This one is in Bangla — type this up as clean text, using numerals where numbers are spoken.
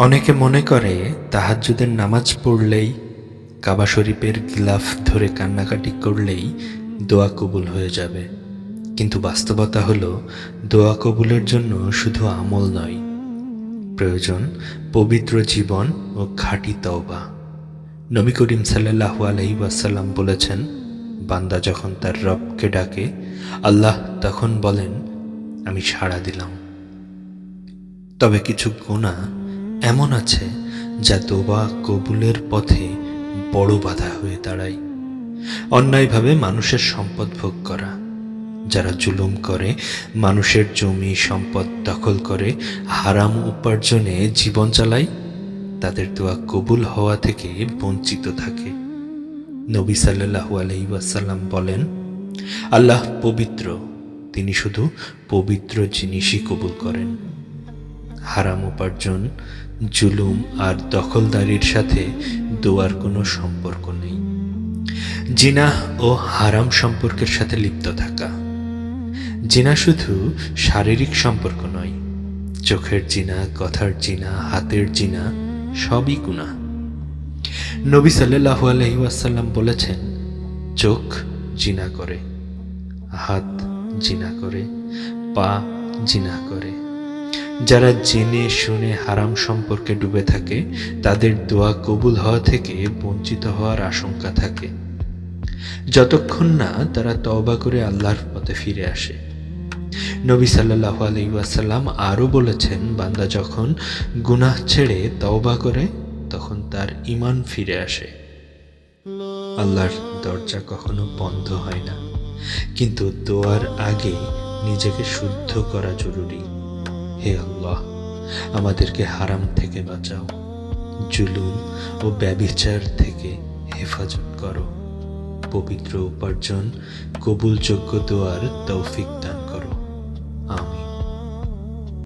অনেকে মনে করে তাহাজ্জুদের নামাজ পড়লেই, কাবা শরীফের গিলাফ ধরে কান্নাকাটি করলেই দোয়া কবুল হয়ে যাবে। কিন্তু বাস্তবতা হলো, দোয়া কবুলের জন্য শুধু আমল নয়, প্রয়োজন পবিত্র জীবন ও খাঁটি তওবা। নবী করিম সাল্লাল্লাহু আলাইহি ওয়াসাল্লাম বলেছেন, বান্দা যখন তার রবকে ডাকে, আল্লাহ তখন বলেন, আমি সাড়া দিলাম। তবে কিছু গুনাহ এমন আছে যা তোবা কবুলের পথে বড় বাধা হয়ে দাঁড়ায়। অন্যায়ভাবে মানুষের সম্পদ ভোগ করা, যারা জুলুম করে, মানুষের জমি সম্পদ দখল করে, হারাম উপার্জনে জীবন চালায়, তাদের দোয়া কবুল হওয়া থেকে বঞ্চিত থাকে। নবী সাল্লাল্লাহু আলাইহি ওয়াসাল্লাম বলেন, আল্লাহ পবিত্র, তিনি শুধু পবিত্র জিনিসই কবুল করেন। হারাম উপার্জন, জুলুম আর দখলদারির সাথে দোয়ার কোনো সম্পর্ক নেই। জিনাহ ও হারাম সম্পর্কের সাথে লিপ্ত থাকা। জিনা শুধু শারীরিক সম্পর্ক নয়, চোখের জিনা, কথার জিনা, হাতের জিনা, সবই গুনাহ। নবী সাল্লাল্লাহু আলাইহি ওয়াসাল্লাম বলেছেন, চোখ জিনা করে, হাত জিনা করে, পা জিনা করে। যারা জেনে শুনে হারাম সম্পর্কে ডুবে থাকে, তাদের দোয়া কবুল হওয়া থেকে বঞ্চিত হওয়ার আশঙ্কা থাকে, যতক্ষণ না তারা তওবা করে আল্লাহর পথে ফিরে আসে। নবী সাল্লাল্লাহু আলাইহি ওয়াসাল্লাম আরও বলেছেন, বান্দা যখন গুনাহ ছেড়ে তওবা করে, তখন তার ঈমান ফিরে আসে। আল্লাহর দরজা কখনো বন্ধ হয় না, কিন্তু দোয়ার আগে নিজেকে শুদ্ধ করা জরুরি। হে আল্লাহ, আমাদেরকে হারাম থেকে বাঁচাও, জুলুম ও ব্যভিচার থেকে হেফাজত করো, পবিত্র উপার্জন, কবুলযোগ্য দোয়ার তৌফিক দান